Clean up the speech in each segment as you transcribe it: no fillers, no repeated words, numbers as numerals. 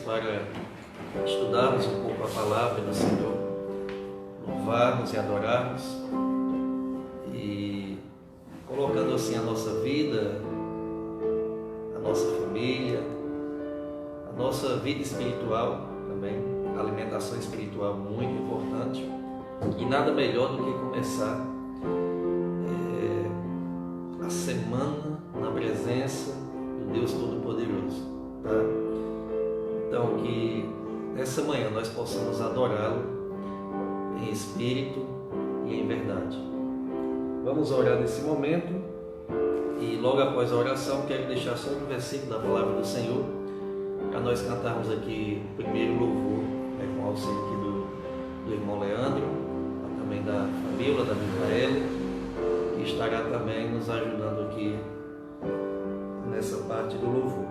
para estudarmos um pouco a palavra do Senhor, louvarmos e adorarmos, e colocando assim a nossa vida, a nossa família, a nossa vida espiritual também, a alimentação espiritual muito importante, e nada melhor do que começar a semana na presença do Deus Todo-Poderoso, tá? Então, que nessa manhã nós possamos adorá-lo em espírito e em verdade. Vamos orar nesse momento, e logo após a oração quero deixar só um versículo da palavra do Senhor para nós cantarmos aqui o primeiro louvor, com o auxílio aqui do irmão Leandro, também da Fabíola, da Micaela, que estará também nos ajudando aqui nessa parte do louvor,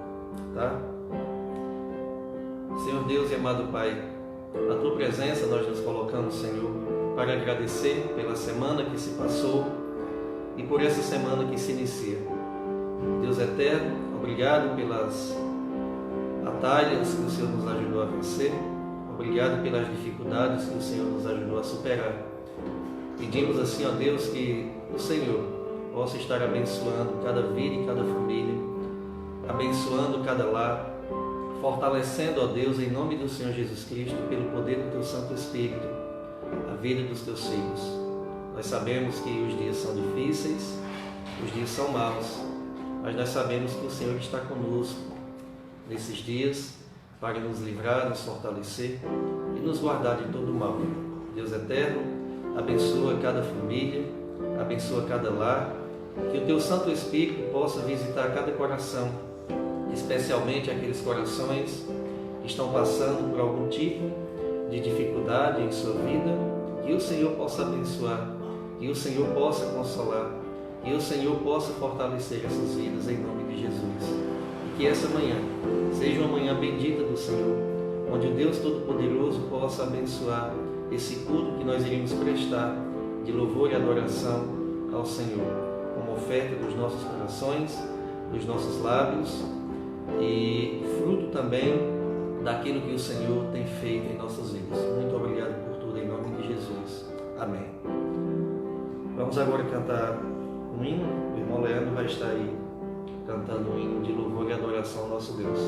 tá? Senhor Deus e amado Pai, na Tua presença nós nos colocamos, Senhor, para agradecer pela semana que se passou e por essa semana que se inicia. Deus eterno, obrigado pelas batalhas que o Senhor nos ajudou a vencer, obrigado pelas dificuldades que o Senhor nos ajudou a superar. Pedimos assim, ó Deus, que o Senhor possa estar abençoando cada vida e cada família, abençoando cada lar, fortalecendo, ó Deus, em nome do Senhor Jesus Cristo, pelo poder do Teu Santo Espírito, a vida dos Teus filhos. Nós sabemos que os dias são difíceis, os dias são maus, mas nós sabemos que o Senhor está conosco nesses dias para nos livrar, nos fortalecer e nos guardar de todo o mal. Deus eterno, abençoa cada família, abençoa cada lar, que o Teu Santo Espírito possa visitar cada coração, especialmente aqueles corações que estão passando por algum tipo de dificuldade em sua vida, que o Senhor possa abençoar, que o Senhor possa consolar, que o Senhor possa fortalecer essas vidas em nome de Jesus. E que essa manhã seja uma manhã bendita do Senhor, onde o Deus Todo-Poderoso possa abençoar esse culto que nós iremos prestar de louvor e adoração ao Senhor, como oferta dos nossos corações, dos nossos lábios, e fruto também daquilo que o Senhor tem feito em nossas vidas. Muito obrigado por tudo, em nome de Jesus. Amém. Vamos agora cantar um hino. O irmão Leandro vai estar aí cantando um hino de louvor e adoração ao nosso Deus.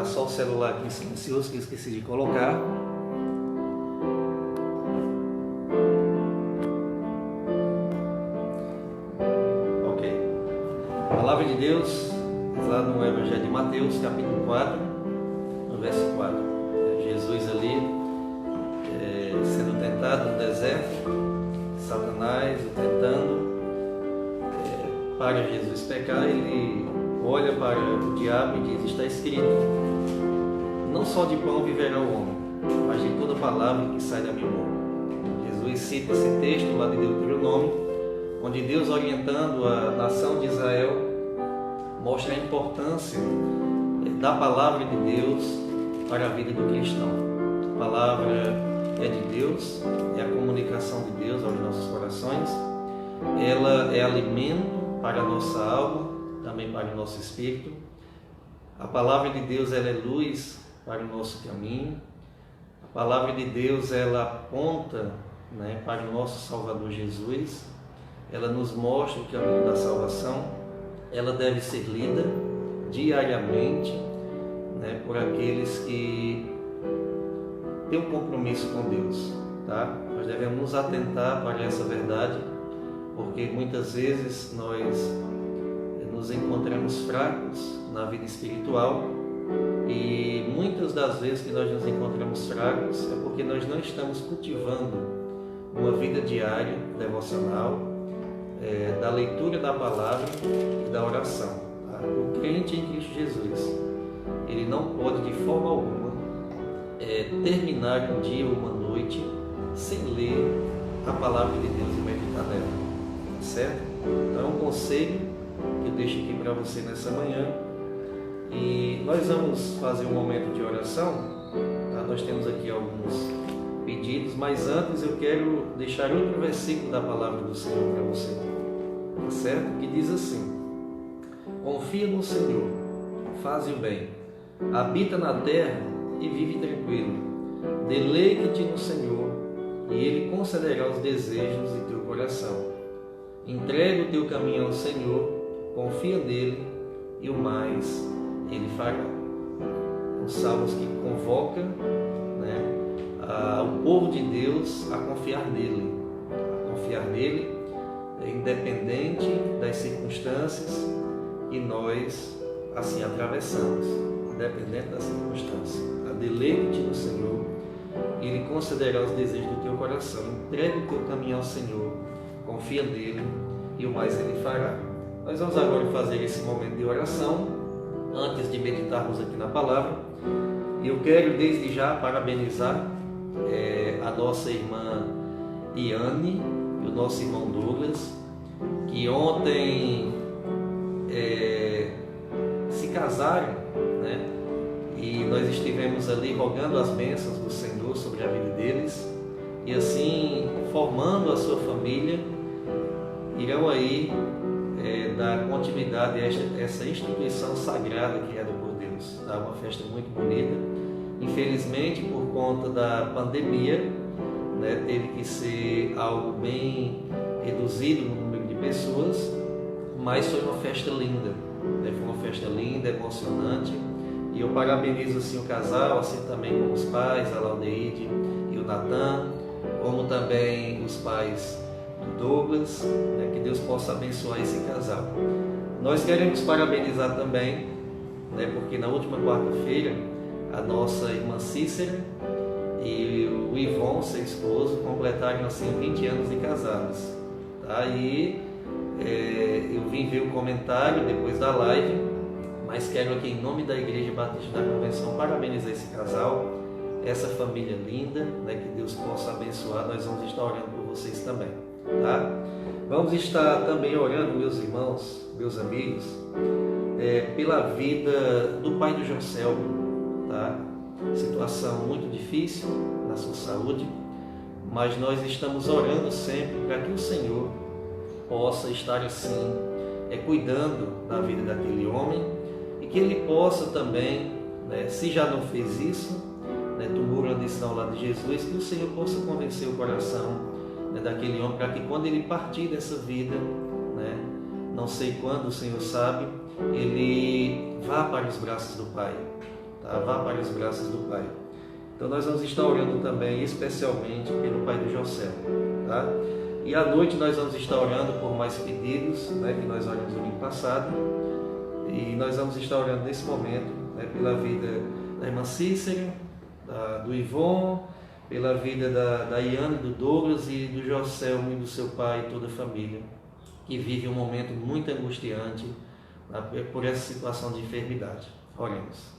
Só o celular aqui silencioso que eu esqueci de colocar. Ok. A palavra de Deus, lá no Evangelho de Mateus, capítulo 4, no verso 4. Jesus ali sendo tentado no deserto, Satanás o tentando para Jesus pecar, ele olha para o diabo e diz: está escrito, não só de pão viverá o homem, mas de toda palavra que sai da minha boca. Jesus cita esse texto lá de Deuteronômio, onde Deus, orientando a nação de Israel, mostra a importância da palavra de Deus para a vida do cristão. A palavra é de Deus, é a comunicação de Deus aos nossos corações, ela é alimento para a nossa alma, também para o nosso espírito. A palavra de Deus, ela é luz para o nosso caminho. A palavra de Deus, ela aponta, para o nosso Salvador Jesus. Ela nos mostra o caminho da salvação. Ela deve ser lida diariamente, por aqueles que têm um compromisso com Deus, tá? Nós devemos nos atentar para essa verdade, porque muitas vezes nós nos encontramos fracos na vida espiritual, e muitas das vezes que nós nos encontramos fracos é porque nós não estamos cultivando uma vida diária devocional, da leitura da palavra e da oração. Tá? O crente em Cristo Jesus, ele não pode de forma alguma terminar um dia ou uma noite sem ler a palavra de Deus e meditar nela, certo? Então é um conselho que eu deixo aqui para você nessa manhã, e nós vamos fazer um momento de oração, tá? Nós temos aqui alguns pedidos, mas antes eu quero deixar outro versículo da palavra do Senhor para você, tá certo? Que diz assim: confia no Senhor, faze o bem, habita na terra e vive tranquilo, deleite-te no Senhor e Ele concederá os desejos de teu coração. Entrega o teu caminho ao Senhor, confia nele e o mais Ele fará. Os salmos que convocam o povo de Deus a confiar nele, independente das circunstâncias que nós assim atravessamos, independente das circunstâncias. Deleite-te no Senhor, Ele concederá os desejos do teu coração. Entrega o teu caminho ao Senhor, confia nele e o mais Ele fará. Nós vamos agora fazer esse momento de oração, antes de meditarmos aqui na palavra. E eu quero desde já parabenizar a nossa irmã Iane e o nosso irmão Douglas, que ontem se casaram, e nós estivemos ali rogando as bênçãos do Senhor sobre a vida deles, e assim, formando a sua família, irão aí dar continuidade a essa instituição sagrada criada por Deus. Tá? Uma festa muito bonita. Infelizmente, por conta da pandemia, teve que ser algo bem reduzido no número de pessoas, mas foi uma festa linda, foi uma festa linda, emocionante, e eu parabenizo assim o casal, assim também como os pais, a Laudeide e o Natan, como também os pais do Douglas, que Deus possa abençoar esse casal. Nós queremos parabenizar também, porque na última quarta-feira a nossa irmã Cícera e o Ivon, seu esposo, completaram assim 20 anos de casados. Tá? E eu vim ver o comentário depois da live, mas quero aqui em nome da Igreja Batista da Convenção parabenizar esse casal, essa família linda, que Deus possa abençoar. Nós vamos estar orando por vocês também. Tá? Vamos estar também orando, meus irmãos, meus amigos, pela vida do pai do Joselmo, tá? Situação muito difícil na sua saúde, mas nós estamos orando sempre para que o Senhor possa estar assim, cuidando da vida daquele homem, e que ele possa também, se já não fez isso, tomou uma decisão ao lado de Jesus, que o Senhor possa convencer o coração daquele homem, para que quando ele partir dessa vida, não sei quando, o Senhor sabe, ele vá para os braços do Pai, tá? Vá para os braços do Pai. Então nós vamos estar orando também, especialmente pelo pai do Joselmo, tá? E à noite nós vamos estar orando por mais pedidos, que nós oramos no domingo passado, e nós vamos estar orando nesse momento, pela vida da irmã Cícera, do Ivon, pela vida da Iane, do Douglas e do Joselmo e do seu pai e toda a família, que vive um momento muito angustiante por essa situação de enfermidade. Oremos.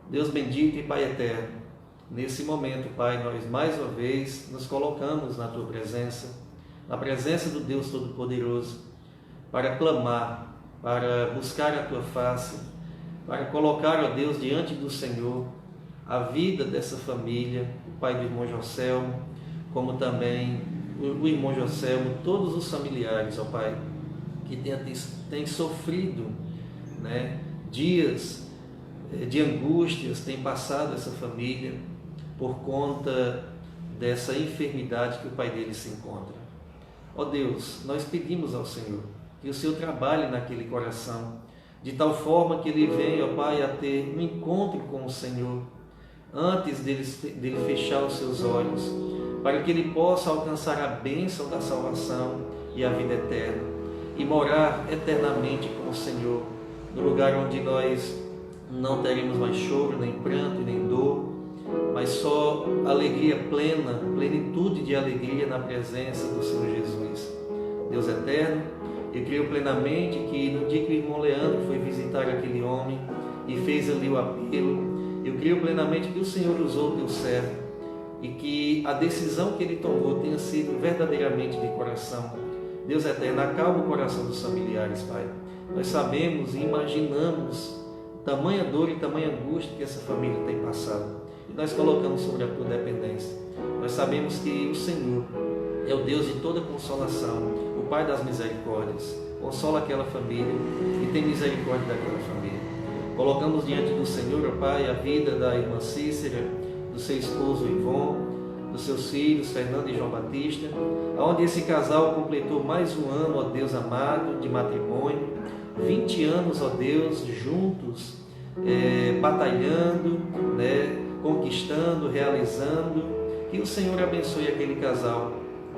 Deus bendito e Pai eterno, nesse momento, Pai, nós mais uma vez nos colocamos na Tua presença, na presença do Deus Todo-Poderoso, para clamar, para buscar a Tua face, para colocar, ó Deus, diante do Senhor a vida dessa família, o pai do irmão Joselmo, como também o irmão Joselmo, todos os familiares, ó Pai, que têm sofrido, né, dias de angústias, tem passado essa família por conta dessa enfermidade que o pai dele se encontra. Ó Deus, nós pedimos ao Senhor que o Senhor trabalhe naquele coração, de tal forma que ele venha, ó Pai, a ter um encontro com o Senhor, antes dele fechar os seus olhos, para que ele possa alcançar a bênção da salvação e a vida eterna, e morar eternamente com o Senhor, no lugar onde nós não teremos mais choro, nem pranto e nem dor, mas só alegria plena, plenitude de alegria na presença do Senhor Jesus. Deus eterno, eu creio plenamente que no dia que o irmão Leandro foi visitar aquele homem e fez ali o apelo, eu creio plenamente que o Senhor usou o teu servo e que a decisão que ele tomou tenha sido verdadeiramente de coração. Deus eterno, acalma o coração dos familiares, Pai. Nós sabemos e imaginamos tamanha dor e tamanha angústia que essa família tem passado. E nós colocamos sobre a tua dependência. Nós sabemos que o Senhor é o Deus de toda consolação, o Pai das misericórdias. Consola aquela família e tem misericórdia daquela família. Colocamos diante do Senhor, ó Pai, a vida da irmã Cícera, do seu esposo Ivon, dos seus filhos Fernando e João Batista, onde esse casal completou mais um ano, ó Deus amado, de matrimônio, 20 anos, ó Deus, juntos, batalhando, né, conquistando, realizando. Que o Senhor abençoe aquele casal,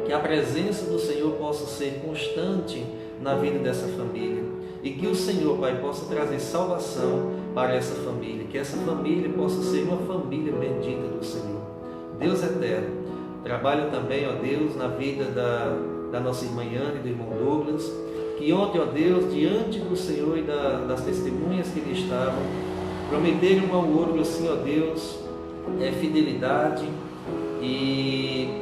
que a presença do Senhor possa ser constante na vida dessa família, e que o Senhor, Pai, possa trazer salvação para essa família, que essa família possa ser uma família bendita do Senhor. Deus eterno, trabalha também, ó Deus, na vida da nossa irmã Yane e do irmão Douglas, que ontem, ó Deus, diante do Senhor e das testemunhas que ele estavam, prometeram um ao outro assim, ó Deus, fidelidade e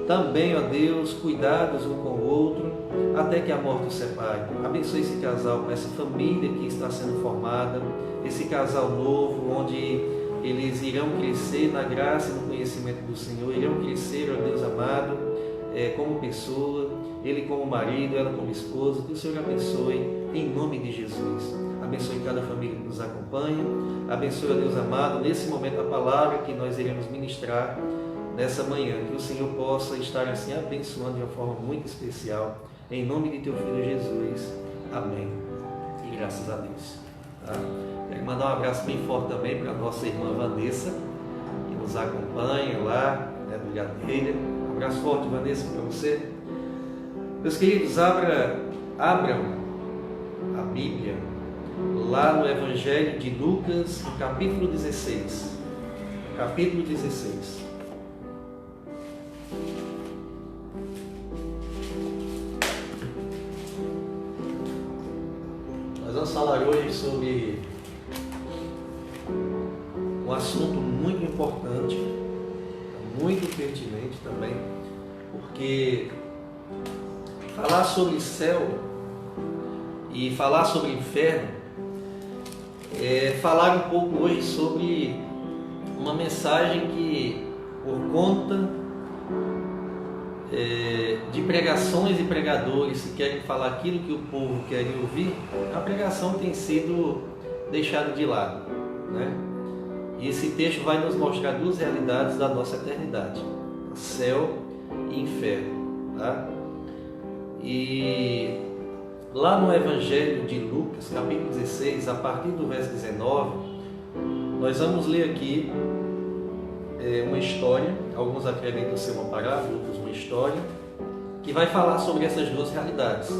também, ó Deus, cuidados um com o outro, até que a morte os separe. Abençoe esse casal, essa família que está sendo formada, esse casal novo, onde eles irão crescer na graça e no conhecimento do Senhor, irão crescer, ó Deus amado, como pessoa, ele como marido, ela como esposa. Que o Senhor abençoe em nome de Jesus. Abençoe cada família que nos acompanha, abençoe, ó Deus amado, nesse momento a palavra que nós iremos ministrar nessa manhã, que o Senhor possa estar assim abençoando de uma forma muito especial, em nome de teu Filho Jesus. Amém. E graças a Deus. Tá? Quero mandar um abraço bem forte também para a nossa irmã Vanessa, que nos acompanha lá, né, do Gadeira. Um abraço forte, Vanessa, para você. Meus queridos, abram a Bíblia lá no Evangelho de Lucas, no capítulo 16. Capítulo 16. Nós vamos falar hoje sobre um assunto muito importante, muito pertinente também, porque falar sobre céu e falar sobre inferno é falar um pouco hoje sobre uma mensagem que, por conta de pregações e pregadores que querem falar aquilo que o povo quer ouvir, a pregação tem sido deixada de lado, né? E esse texto vai nos mostrar duas realidades da nossa eternidade: céu e inferno, tá? E lá no Evangelho de Lucas, capítulo 16, a partir do verso 19, nós vamos ler aqui uma história. Alguns acreditam ser uma parábola, outros uma história, que vai falar sobre essas duas realidades,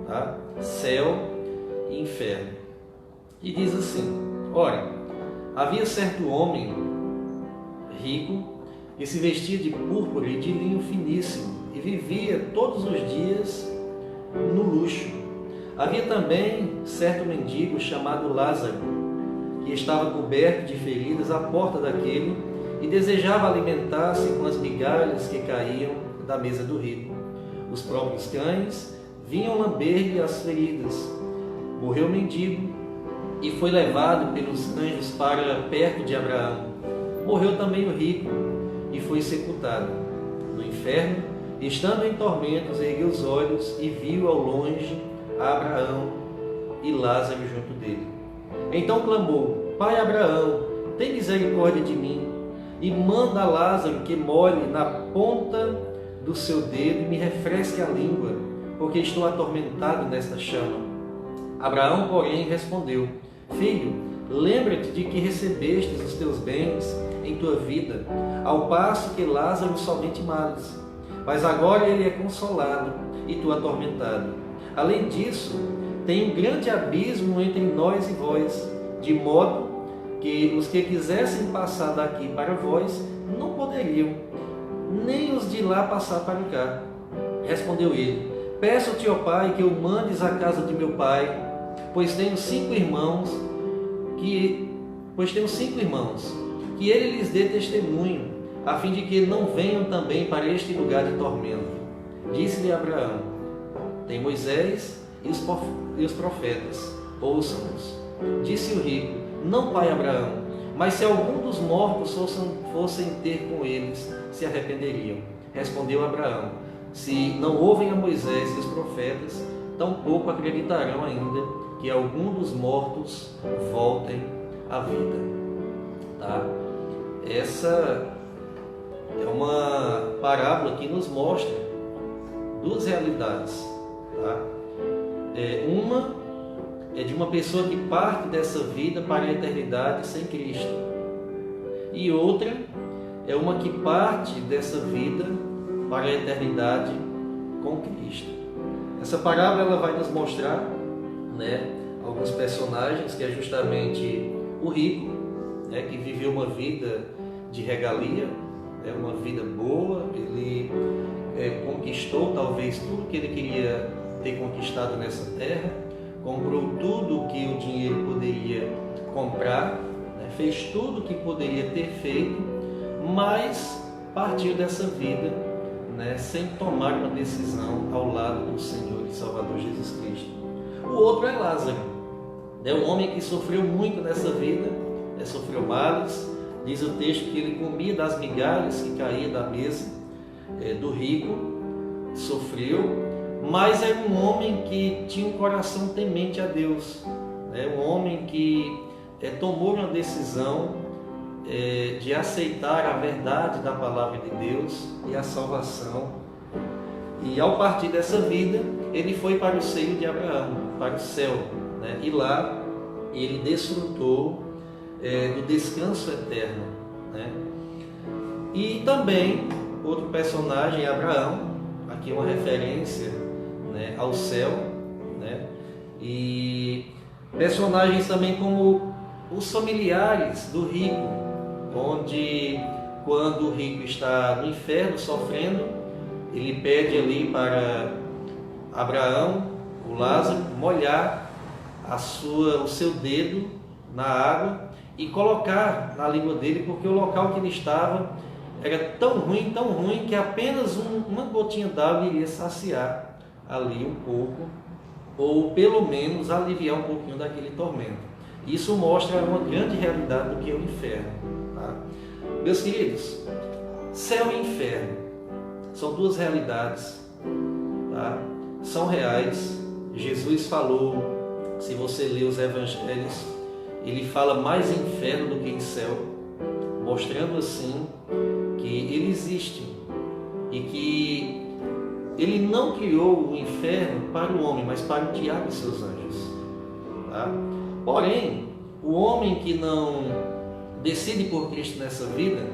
tá? Céu e inferno. E diz assim: ora, havia certo homem rico, que se vestia de púrpura e de linho finíssimo e vivia todos os dias no luxo. Havia também certo mendigo chamado Lázaro, que estava coberto de feridas à porta daquele e desejava alimentar-se com as migalhas que caíam da mesa do rico. Os próprios cães vinham lamber-lhe as feridas. Morreu o mendigo e foi levado pelos anjos para perto de Abraão. Morreu também o rico e foi sepultado. No inferno, estando em tormentos, ergueu os olhos e viu ao longe Abraão e Lázaro junto dele. Então clamou: Pai Abraão, tem misericórdia de mim e manda a Lázaro que molhe na ponta do seu dedo e me refresque a língua, porque estou atormentado nesta chama. Abraão, porém, respondeu: Filho, lembra-te de que recebestes os teus bens em tua vida, ao passo que Lázaro somente males. Mas agora ele é consolado e tu atormentado. Além disso, tem um grande abismo entre nós e vós, de modo que os que quisessem passar daqui para vós não poderiam, nem os de lá passar para cá. Respondeu ele: Peço-te, ó Pai, que o mandes à casa de meu pai, pois tenho 5 irmãos, que ele lhes dê testemunho, a fim de que não venham também para este lugar de tormento. Disse-lhe Abraão: Tem Moisés e os profetas, ouçam-nos. Disse o rico: Não, pai Abraão, mas se algum dos mortos fossem ter com eles, se arrependeriam. Respondeu Abraão: Se não ouvem a Moisés e os profetas, tampouco acreditarão ainda que algum dos mortos voltem à vida. Tá? Essa é uma parábola que nos mostra 2 realidades. Tá? Uma é de uma pessoa que parte dessa vida para a eternidade sem Cristo. E outra é uma que parte dessa vida para a eternidade com Cristo. Essa parábola ela vai nos mostrar, né, alguns personagens, que é justamente o rico, né, que viveu uma vida de regalia, né, uma vida boa. Ele conquistou talvez tudo que ele queria ter conquistado nessa terra, comprou tudo que o dinheiro poderia comprar, né, fez tudo que poderia ter feito, mas partiu dessa vida, né, sem tomar uma decisão ao lado do Senhor e Salvador Jesus Cristo. O outro é Lázaro, né, um homem que sofreu muito nessa vida, né, sofreu males. Diz o texto que ele comia das migalhas que caía da mesa do rico, sofreu, mas era um homem que tinha um coração temente a Deus, né, um homem que tomou uma decisão de aceitar a verdade da palavra de Deus e a salvação. E ao partir dessa vida, ele foi para o seio de Abraão, para o céu, né? E lá ele desfrutou do descanso eterno, né? E também outro personagem é Abraão, aqui uma referência, né, ao céu, né? E personagens também como os familiares do rico, onde quando o rico está no inferno sofrendo, ele pede ali para Abraão, o Lázaro, molhar o seu dedo na água e colocar na língua dele, porque o local que ele estava era tão ruim, que apenas uma gotinha d'água iria saciar ali um pouco, ou pelo menos aliviar um pouquinho daquele tormento. Isso mostra uma grande realidade do que é o inferno. Tá? Meus queridos, céu e inferno são 2 realidades, tá? São reais. Jesus falou, se você ler os evangelhos, ele fala mais em inferno do que em céu, mostrando assim que ele existe e que ele não criou o inferno para o homem, mas para o diabo e seus anjos. Tá? Porém, o homem que não decide por Cristo nessa vida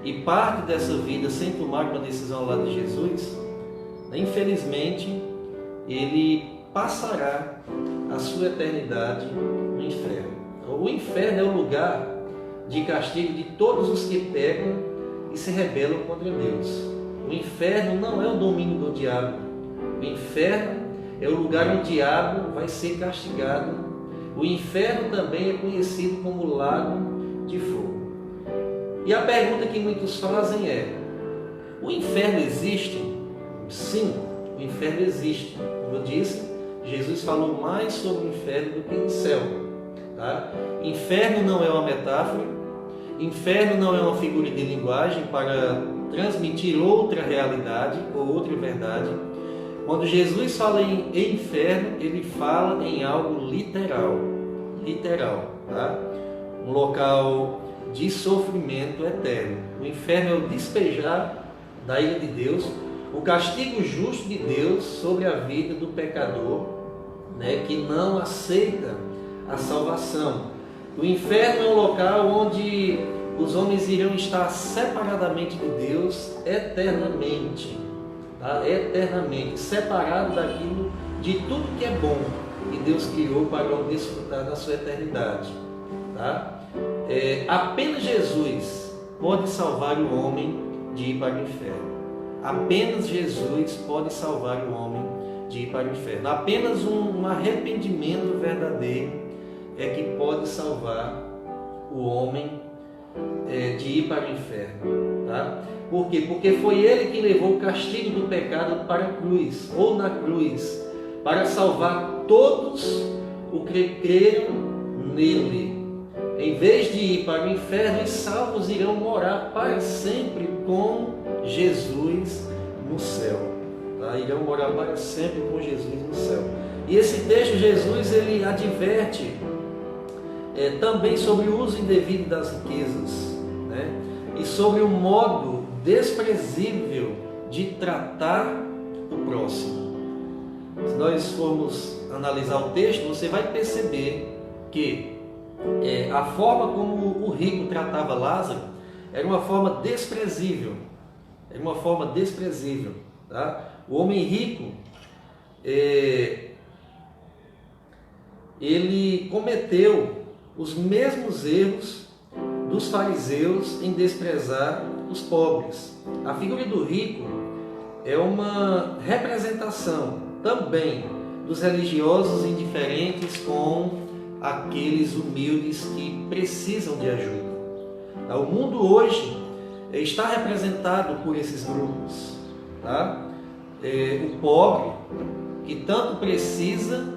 e parte dessa vida sem tomar uma decisão ao lado de Jesus, infelizmente, ele passará a sua eternidade no inferno. O inferno é o lugar de castigo de todos os que pecam e se rebelam contra Deus. O inferno não é o domínio do diabo. O inferno é o lugar onde o diabo vai ser castigado. O inferno também é conhecido como lago de fogo. E a pergunta que muitos fazem é: o inferno existe? Sim, o inferno existe. Como eu disse, Jesus falou mais sobre o inferno do que o céu. Tá? Inferno não é uma metáfora, inferno não é uma figura de linguagem para transmitir outra realidade ou outra verdade. Quando Jesus fala em inferno, ele fala em algo literal, tá? Um local de sofrimento eterno. O inferno é o despejar da ira de Deus, o castigo justo de Deus sobre a vida do pecador, né, que não aceita a salvação. O inferno é um local onde os homens irão estar separadamente de Deus eternamente, tá? Eternamente, separados daquilo, de tudo que é bom que Deus criou para desfrutar da sua eternidade, tá? Apenas Jesus pode salvar o homem de ir para o inferno. Apenas Jesus pode salvar o homem de ir para o inferno. Apenas um arrependimento verdadeiro é que pode salvar o homem de ir para o inferno. Tá? Por quê? Porque foi Ele que levou o castigo do pecado para a cruz, ou na cruz, para salvar todos os que creram nele. Em vez de ir para o inferno, os salvos irão morar para sempre com Jesus no céu. Tá? Irão morar para sempre com Jesus no céu. E esse texto, Jesus, ele adverte também sobre o uso indevido das riquezas, né? E sobre o modo desprezível de tratar o próximo. Se nós formos analisar o texto, você vai perceber que a forma como o rico tratava Lázaro era uma forma desprezível. Era uma forma desprezível. Tá? O homem rico, ele cometeu os mesmos erros dos fariseus em desprezar os pobres. A figura do rico é uma representação também dos religiosos indiferentes com aqueles humildes que precisam de ajuda. O mundo hoje está representado por esses grupos. Tá? O pobre, que tanto precisa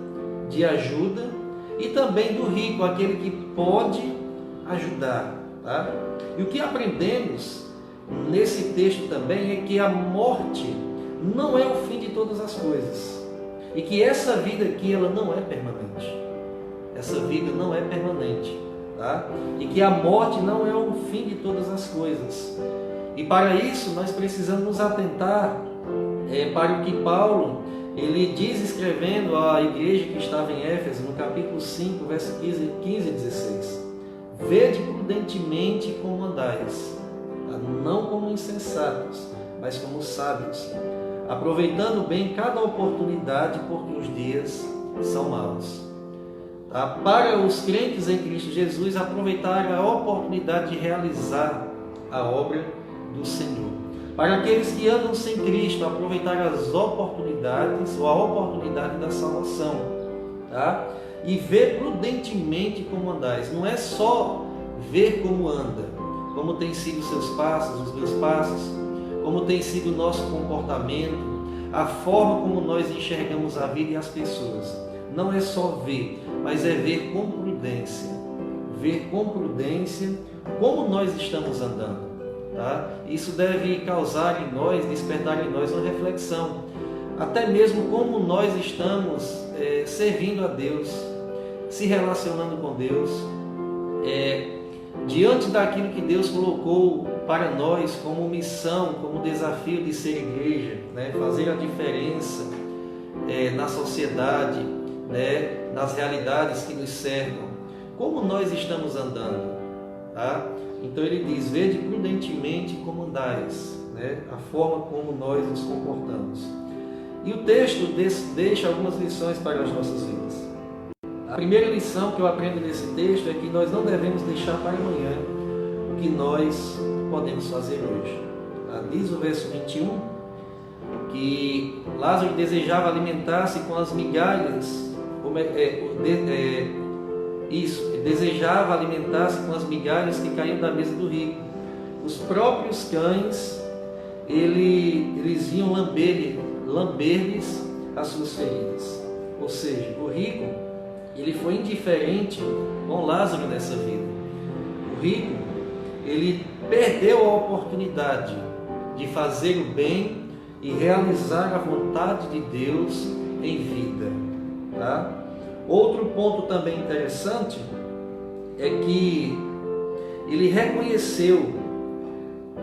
de ajuda, e também do rico, aquele que pode ajudar. Tá? E o que aprendemos nesse texto também é que a morte não é o fim de todas as coisas. E que essa vida aqui, ela não é permanente. Essa vida não é permanente. Tá? E que a morte não é o fim de todas as coisas. E para isso nós precisamos nos atentar para o que Paulo ele diz escrevendo à igreja que estava em Éfeso, no capítulo 5, verso 15 e 16. Vede prudentemente como andais, tá? Não como insensatos, mas como sábios, aproveitando bem cada oportunidade, porque os dias são maus. Tá? Para os crentes em Cristo Jesus, aproveitar a oportunidade de realizar a obra do Senhor. Para aqueles que andam sem Cristo, aproveitar as oportunidades ou a oportunidade da salvação. Tá? E ver prudentemente como andais. Não é só ver como anda, como tem sido os seus passos, os meus passos, como tem sido o nosso comportamento, a forma como nós enxergamos a vida e as pessoas. Não é só ver, mas é ver com prudência. Ver com prudência como nós estamos andando. Tá? Isso deve causar em nós, despertar em nós uma reflexão, até mesmo como nós estamos servindo a Deus, se relacionando com Deus, diante daquilo que Deus colocou para nós como missão, como desafio de ser igreja, né? Fazer a diferença na sociedade, né? Nas realidades que nos cercam, como nós estamos andando, tá? Então ele diz, vede prudentemente como andais, né? A forma como nós nos comportamos. E o texto deixa algumas lições para as nossas vidas. A primeira lição que eu aprendo nesse texto é que nós não devemos deixar para amanhã que nós podemos fazer hoje. Tá? Diz o verso 21 que Lázaro desejava alimentar-se com as migalhas, desejava alimentar-se com as migalhas que caíam da mesa do rico. Os próprios cães, eles vinham lamber-lhes as suas feridas. Ou seja, o rico, ele foi indiferente com Lázaro nessa vida. O rico, ele perdeu a oportunidade de fazer o bem e realizar a vontade de Deus em vida. Tá? Outro ponto também interessante é que ele reconheceu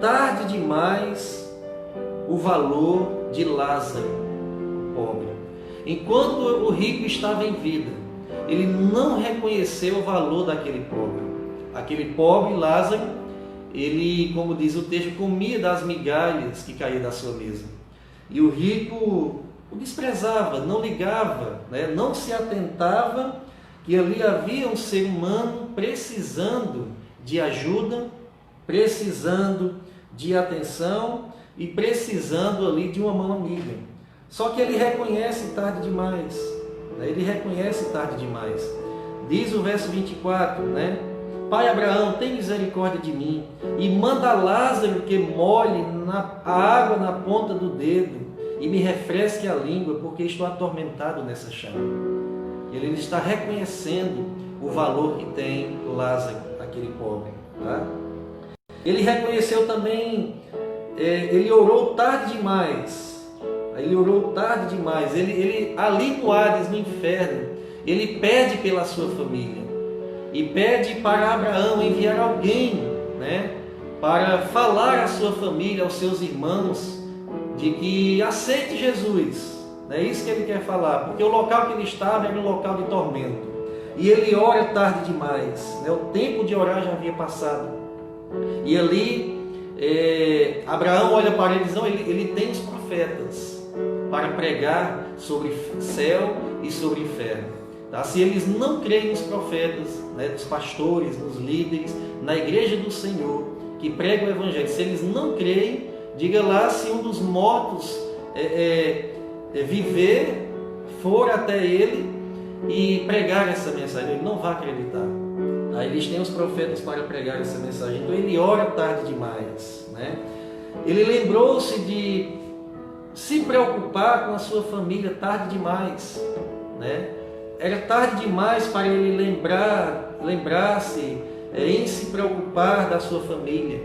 tarde demais o valor de Lázaro, pobre. Enquanto o rico estava em vida, ele não reconheceu o valor daquele pobre. Aquele pobre, Lázaro, ele, como diz o texto, comia das migalhas que caíam da sua mesa. E o rico o desprezava, não ligava, não se atentava que ali havia um ser humano precisando de ajuda, precisando de atenção e precisando ali de uma mão amiga. Só que ele reconhece tarde demais. Ele reconhece tarde demais. Diz o verso 24, Pai Abraão, tem misericórdia de mim e manda Lázaro que molhe a água na ponta do dedo e me refresque a língua, porque estou atormentado nessa chama. Ele está reconhecendo o valor que tem Lázaro, aquele pobre. Tá? Ele reconheceu também, ele orou tarde demais. Ele orou tarde demais. Ele ali no Hades, no inferno, ele pede pela sua família. E pede para Abraão enviar alguém, para falar à sua família, aos seus irmãos, de que aceite Jesus. É isso que ele quer falar, porque o local que ele estava era um local de tormento. E ele ora tarde demais. O tempo de orar já havia passado. E ali, Abraão olha para ele e diz, não, ele tem os profetas para pregar sobre céu e sobre inferno. Tá? Se eles não creem nos profetas, nos pastores, nos líderes, na igreja do Senhor, que pregam o Evangelho, se eles não creem, diga lá se um dos mortos viver, for até ele e pregar essa mensagem, ele não vai acreditar. Tá? Eles têm os profetas para pregar essa mensagem, então ele ora tarde demais. Ele lembrou-se de se preocupar com a sua família tarde demais. Era tarde demais para ele lembrar-se em se preocupar da sua família.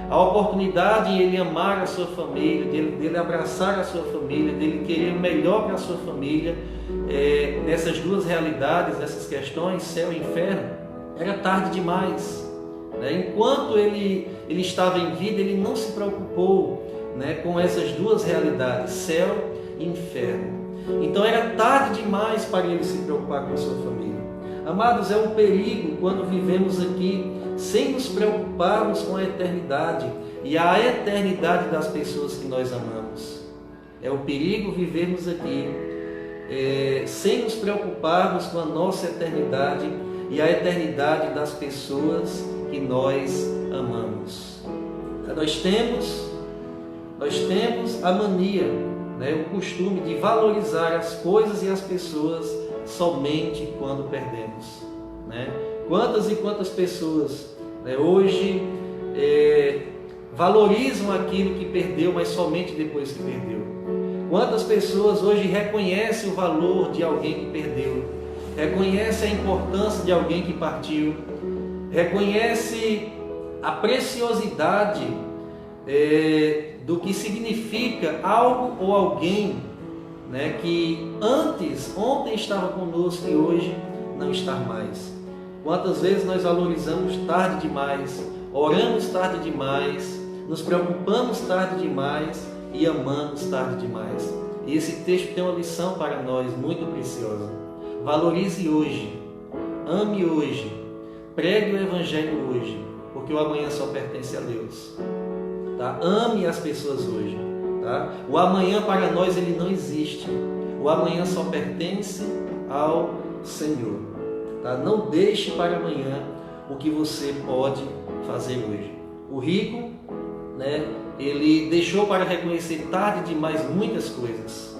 A oportunidade em ele amar a sua família, dele abraçar a sua família, dele querer o melhor para a sua família, nessas duas realidades, nessas questões, céu e inferno, era tarde demais. Enquanto ele estava em vida, ele não se preocupou com essas duas realidades, céu e inferno. Então era tarde demais para ele se preocupar com a sua família. Amados, é um perigo quando vivemos aqui sem nos preocuparmos com a eternidade e a eternidade das pessoas que nós amamos. É um perigo vivermos aqui sem nos preocuparmos com a nossa eternidade e a eternidade das pessoas que nós amamos. Nós temos a mania, o costume de valorizar as coisas e as pessoas somente quando perdemos. Quantas e quantas pessoas hoje valorizam aquilo que perdeu, mas somente depois que perdeu? Quantas pessoas hoje reconhecem o valor de alguém que perdeu, reconhecem a importância de alguém que partiu, reconhecem a preciosidade do que significa algo ou alguém que ontem estava conosco e hoje não está mais. Quantas vezes nós valorizamos tarde demais, oramos tarde demais, nos preocupamos tarde demais e amamos tarde demais. E esse texto tem uma lição para nós muito preciosa. Valorize hoje, ame hoje, pregue o Evangelho hoje, porque o amanhã só pertence a Deus. Tá? Ame as pessoas hoje. Tá? O amanhã para nós ele não existe. O amanhã só pertence ao Senhor. Tá? Não deixe para amanhã o que você pode fazer hoje. O rico, né, ele deixou para reconhecer tarde demais muitas coisas,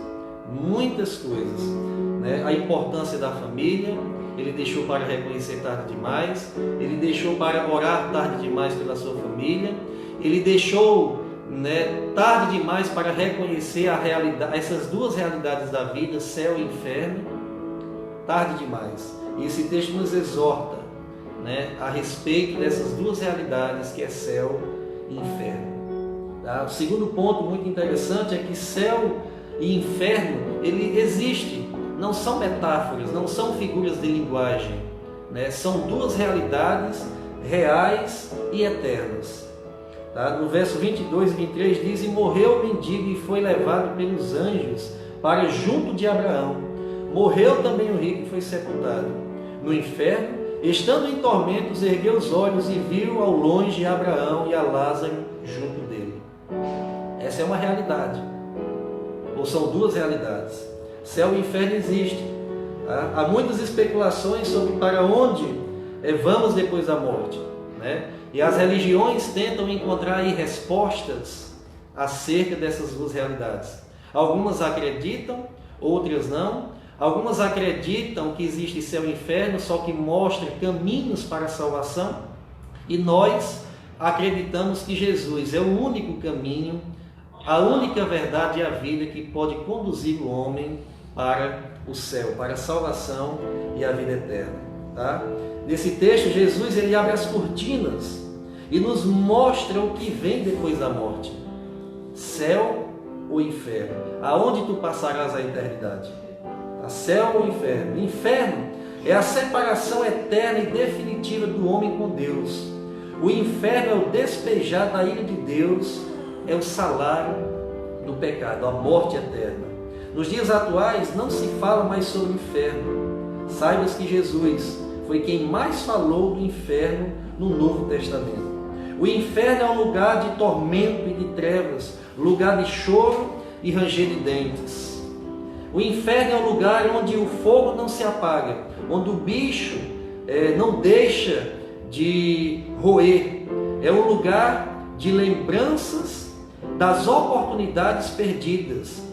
né? A importância da família, ele deixou para reconhecer tarde demais, ele deixou para orar tarde demais pela sua família, ele deixou, né, tarde demais para reconhecer a realidade, essas duas realidades da vida, céu e inferno, tarde demais. E esse texto nos exorta, né, a respeito dessas duas realidades que é céu e inferno. Tá? O segundo ponto muito interessante é que céu e inferno, ele existe, não são metáforas, não são figuras de linguagem, né? São duas realidades reais e eternas. Tá? No verso 22 e 23 diz: e morreu o mendigo e foi levado pelos anjos para junto de Abraão. Morreu também o rico e foi sepultado. No inferno, estando em tormentos, ergueu os olhos e viu ao longe Abraão e a Lázaro junto dele. Essa é uma realidade, ou são duas realidades. Céu e inferno existem. Tá? Há muitas especulações sobre para onde vamos depois da morte, né? E as religiões tentam encontrar aí respostas acerca dessas duas realidades. Algumas acreditam, outras não. Algumas acreditam que existe céu e inferno, só que mostra caminhos para a salvação. E nós acreditamos que Jesus é o único caminho, a única verdade e a vida que pode conduzir o homem para o céu, para a salvação e a vida eterna. Tá? Nesse texto, Jesus ele abre as cortinas e nos mostra o que vem depois da morte. Céu ou inferno? Aonde tu passarás a eternidade? A céu ou inferno? Inferno é a separação eterna e definitiva do homem com Deus. O inferno é o despejar da ira de Deus, é o salário do pecado, a morte eterna. Nos dias atuais não se fala mais sobre o inferno. Saibas que Jesus foi quem mais falou do inferno no Novo Testamento. O inferno é um lugar de tormento e de trevas, lugar de choro e ranger de dentes. O inferno é um lugar onde o fogo não se apaga, onde o bicho não deixa de roer. É um lugar de lembranças das oportunidades perdidas,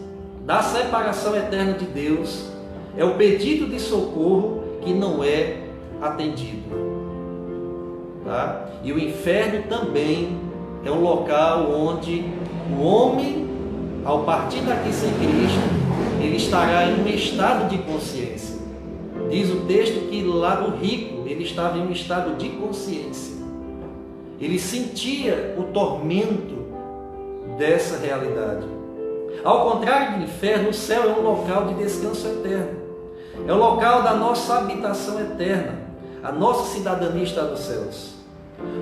da separação eterna de Deus. É o pedido de socorro que não é atendido. Tá? E o inferno também é um local onde o homem, ao partir daqui sem Cristo, ele estará em um estado de consciência. Diz o texto que lá do rico, ele estava em um estado de consciência. Ele sentia o tormento dessa realidade. Ao contrário do inferno, o céu é um local de descanso eterno. É o local da nossa habitação eterna. A nossa cidadania está nos céus.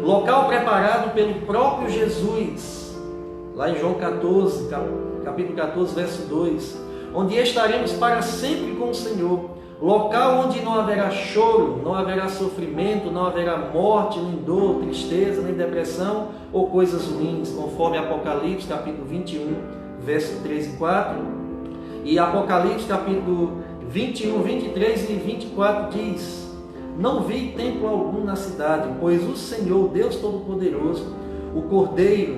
Local preparado pelo próprio Jesus. Lá em João 14, capítulo 14, verso 2. Onde estaremos para sempre com o Senhor. Local onde não haverá choro, não haverá sofrimento, não haverá morte, nem dor, tristeza, nem depressão ou coisas ruins, conforme Apocalipse capítulo 21, verso 3 e 4. E Apocalipse capítulo 21, 23 e 24 diz: não vi templo algum na cidade, pois o Senhor, Deus Todo-Poderoso, o Cordeiro,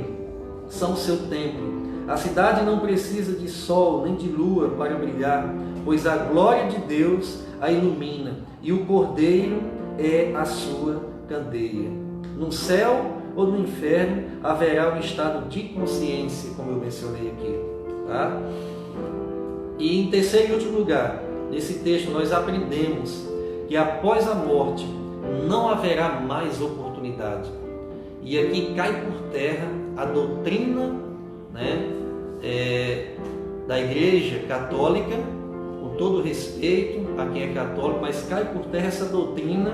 são o seu templo. A cidade não precisa de sol nem de lua para brilhar, pois a glória de Deus a ilumina, e o Cordeiro é a sua candeia. No céu ou no inferno haverá um estado de consciência, como eu mencionei aqui. Tá? E em terceiro e último lugar, nesse texto nós aprendemos que após a morte não haverá mais oportunidade. E aqui cai por terra a doutrina, né, da Igreja Católica, com todo respeito a quem é católico, mas cai por terra essa doutrina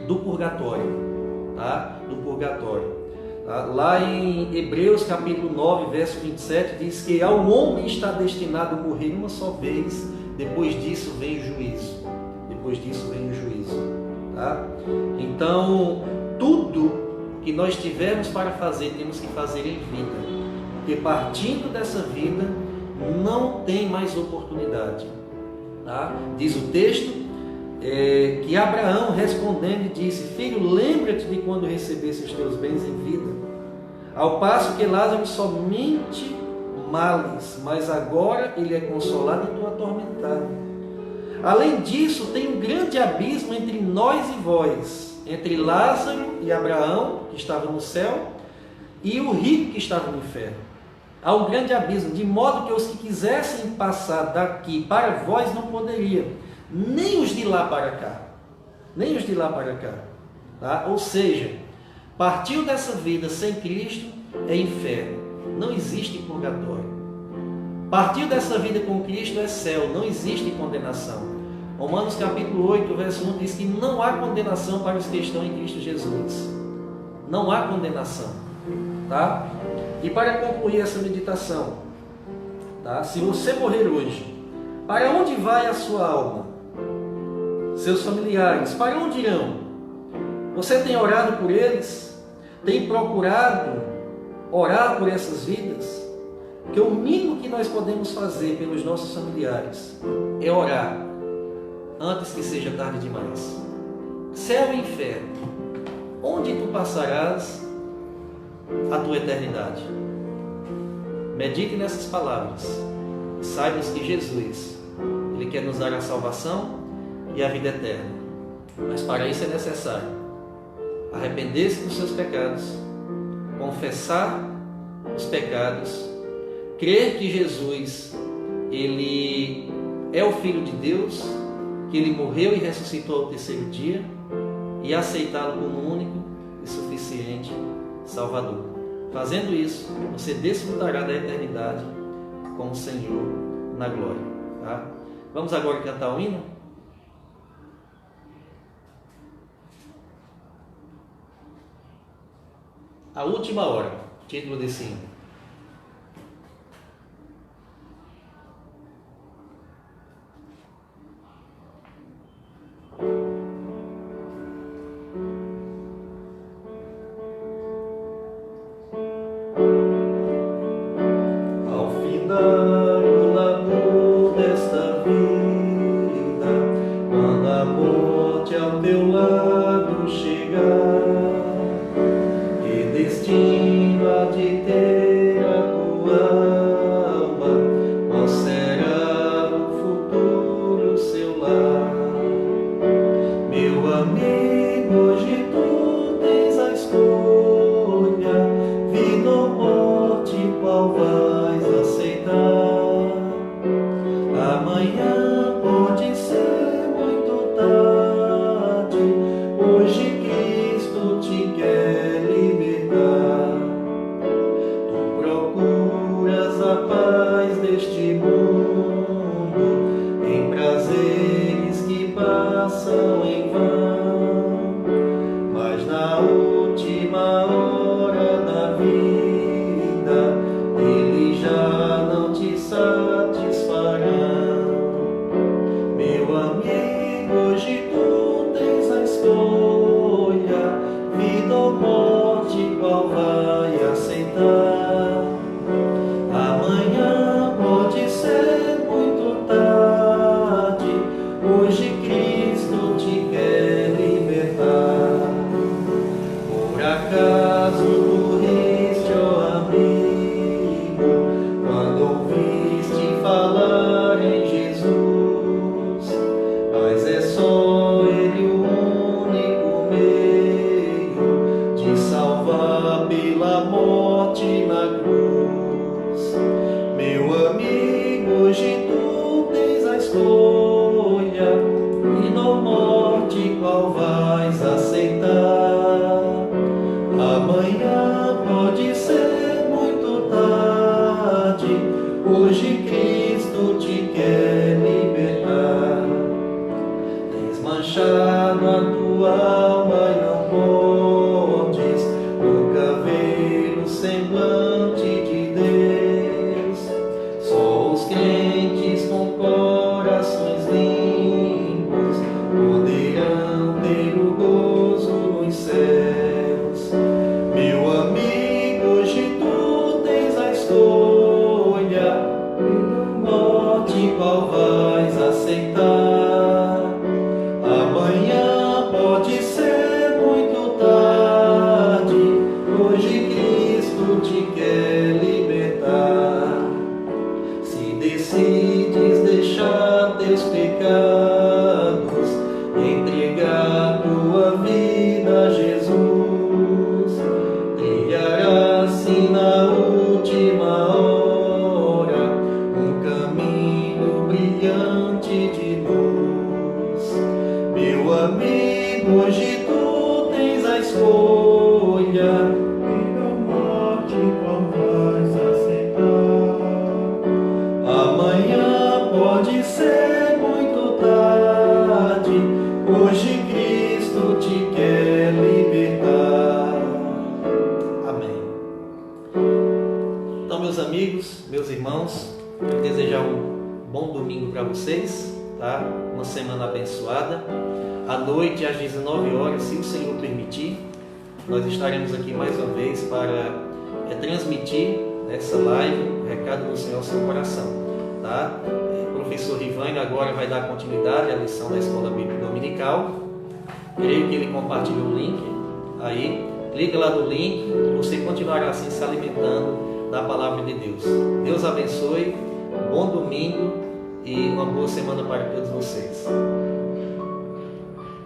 do purgatório, tá? Do purgatório. Tá? Lá em Hebreus capítulo 9, verso 27, diz que ao homem está destinado a morrer uma só vez, depois disso vem o juízo. Depois disso vem o juízo. Tá? Então, tudo que nós tivermos para fazer, temos que fazer em vida. Porque partindo dessa vida, não tem mais oportunidade. Tá? Diz o texto, que Abraão respondendo disse: filho, lembra-te de quando recebesse os teus bens em vida, ao passo que Lázaro somente males, mas agora ele é consolado e tu atormentado. Além disso, tem um grande abismo entre nós e vós, entre Lázaro e Abraão, que estava no céu, e o rico que estava no inferno. Há um grande abismo, de modo que os que quisessem passar daqui para vós não poderiam, nem os de lá para cá, nem os de lá para cá. Tá? Ou seja, partiu dessa vida sem Cristo é inferno, não existe purgatório. Partiu dessa vida com Cristo é céu, não existe condenação. Romanos capítulo 8, verso 1 diz que não há condenação para os que estão em Cristo Jesus. Não há condenação. Tá? E para concluir essa meditação, tá? Se você morrer hoje, para onde vai a sua alma? Seus familiares, para onde irão? Você tem orado por eles? Tem procurado orar por essas vidas? Porque o mínimo que nós podemos fazer pelos nossos familiares é orar antes que seja tarde demais. Céu e inferno, onde tu passarás a tua eternidade? Medite nessas palavras e saibas que Jesus, Ele quer nos dar a salvação e a vida eterna. Mas para isso é necessário arrepender-se dos seus pecados, confessar os pecados, crer que Jesus, Ele é o Filho de Deus, que Ele morreu e ressuscitou ao terceiro dia, e aceitá-lo como único e suficiente Salvador. Fazendo isso, você desfrutará da eternidade com o Senhor na glória. Tá? Vamos agora cantar o hino? A Última Hora, título desse hino. Qual vais aceitar? amigo, hoje tu tens a escolha. Vida ou morte, qual vais aceitar? Amanhã pode ser muito tarde, hoje Cristo te quer libertar. Amém. Então, meus amigos, meus irmãos, quero desejar um bom domingo para vocês, tá? Uma semana abençoada. À noite, às 19 horas, se o Senhor permitir, nós estaremos aqui mais uma vez para transmitir essa live, o recado do Senhor ao seu coração, tá? O professor Rivane agora vai dar continuidade à lição da Escola Bíblica Dominical. Creio que ele compartilhou o link aí. Clica lá no link, você continuará assim se alimentando da palavra de Deus. Deus abençoe, bom domingo e uma boa semana para todos vocês.